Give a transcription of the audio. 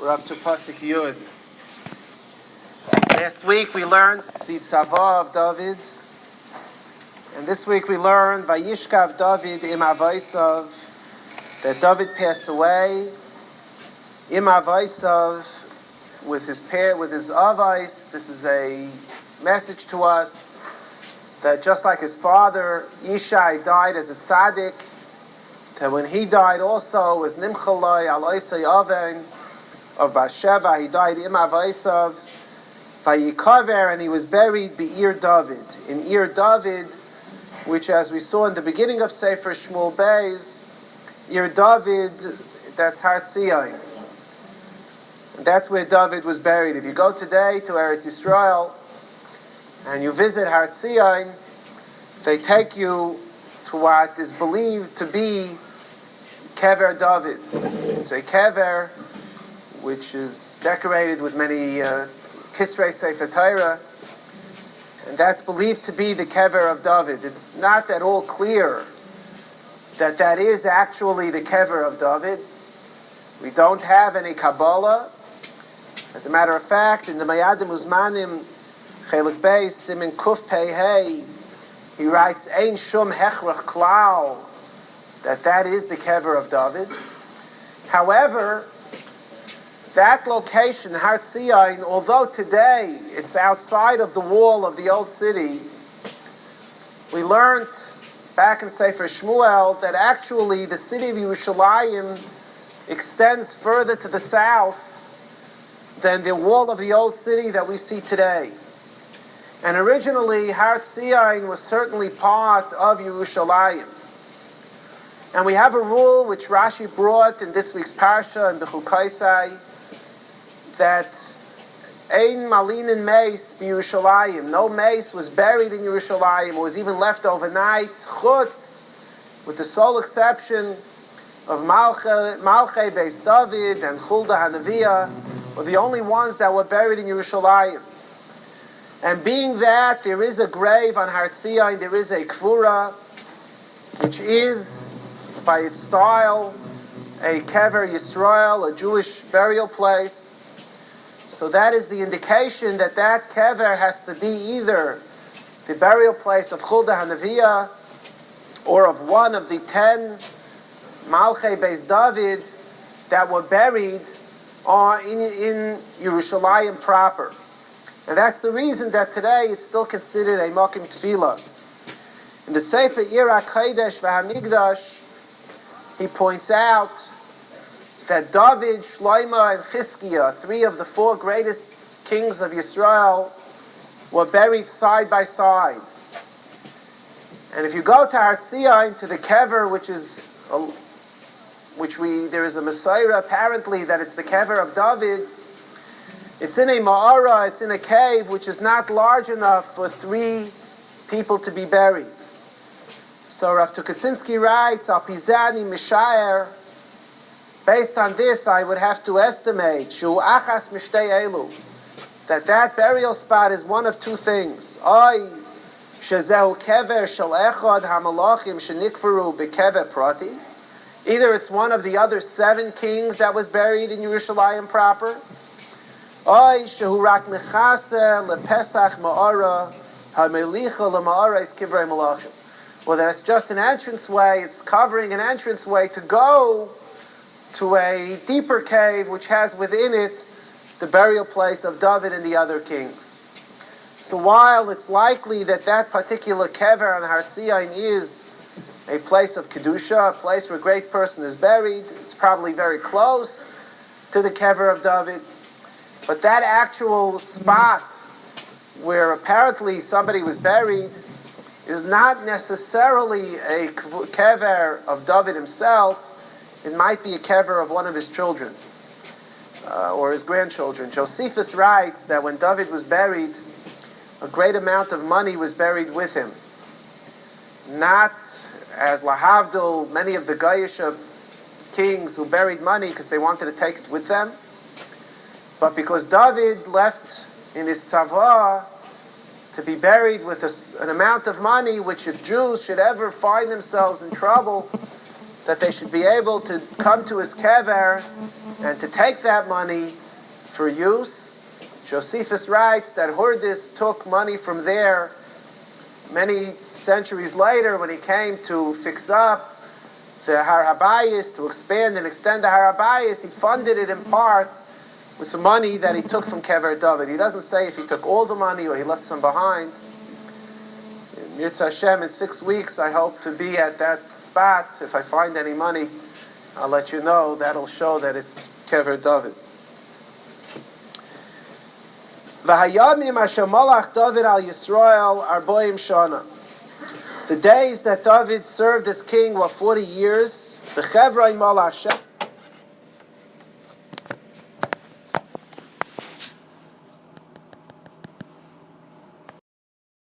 We're up to Pasuk Yud. Last week we learned the Tzava of David, and this week we learned Vayishkav David im Avaisav, that David passed away im Avaisav with his Avais. This is a message to us that just like his father Yishai died as a tzaddik, that when he died also was Nimchaloi al Oisei Aven of Bathsheba, he died im Avaisav Vayikaver, and he was buried Be'ir David, in Ir David, which, as we saw in the beginning of Sefer Shmuel Beis, Ir David, that's Har Tzion. And that's where David was buried. If you go today to Eretz Yisroel and you visit Har Tzion, they take you to what is believed to be Kever David. It's a kever which is decorated with many Kisrei Sefer Torah, and that's believed to be the kever of David. It's not at all clear that that is actually the kever of David. We don't have any Kabbalah. As a matter of fact, in the Mayadim Uzmanim Chelik Beis Simin Kuf Pei Hey, he writes Ein Shum Hechrach Klal, that is the kever of David. However, that location, Har Tzion, although today it's outside of the wall of the old city, we learned back in Sefer Shmuel that actually the city of Yerushalayim extends further to the south than the wall of the old city that we see today. And originally, Har Tzion was certainly part of Yerushalayim. And we have a rule which Rashi brought in this week's Parsha in Bechukaisai, that Ein Malinin Meis B'Yerushalayim, no mace was buried in Yerushalayim or was even left overnight, Chutz, with the sole exception of Malchei Beis David and Huldah HaNaviah, were the only ones that were buried in Yerushalayim. And being that there is a grave on Har Tzion, there is a Kvura, which is, by its style, a Kever Yisroel, a Jewish burial place. So that is the indication that that Kever has to be either the burial place of Huldah HaNaviah or of one of the 10 Malchei Beis David that were buried in Yerushalayim proper. And that's the reason that today it's still considered a Mokim Tefillah. In the Sefer Ira Kodesh VaHamigdash, he points out that David, Shlomo, and Chizkiah, 3 of the 4 greatest kings of Yisrael, were buried side by side. And if you go to Har Tzion, to the kever, there is a Messiah apparently that it's the kever of David. It's in a ma'ara, it's in a cave which is not large enough for 3 people to be buried. So Rav Tukochinsky writes, Al Pizani Mishayer, based on this I would have to estimate Shu Achas Mishtei Elu, that burial spot is one of 2 things. Oy Shezehu Kever Shel Echad HaMalachim Shenikveru Bekever Prati. Either it's one of the other 7 kings that was buried in Yerushalayim proper. Oy Shehu Rak Mechase LePesach Ma'ara HaMelicha LeMa'ara Is Kivrei Malachim. Well, that's just an entranceway. It's covering an entranceway to go to a deeper cave which has within it the burial place of David and the other kings. So while it's likely that particular kever on Har Tzion is a place of Kedusha, a place where a great person is buried, it's probably very close to the kever of David, but that actual spot where apparently somebody was buried is not necessarily a kever of David himself. It might be a kever of one of his children or his grandchildren. Josephus writes that when David was buried, a great amount of money was buried with him. Not as lahavdil, many of the Goyish kings who buried money because they wanted to take it with them, but because David left in his tzava to be buried with an amount of money which, if Jews should ever find themselves in trouble, that they should be able to come to his kever and to take that money for use. Josephus writes that Hurdis took money from there many centuries later when he came to fix up the Har HaBayis, to expand and extend the Har HaBayis. He funded it in part with the money that he took from Kever David. He doesn't say if he took all the money or he left some behind. Yitzhak Hashem, in 6 weeks, I hope to be at that spot. If I find any money, I'll let you know. That'll show that it's Kever David. V'hayamim asher malach David al Yisroel arboim shana. The days that David served as king were 40 years. B'chevroi malach Hashem.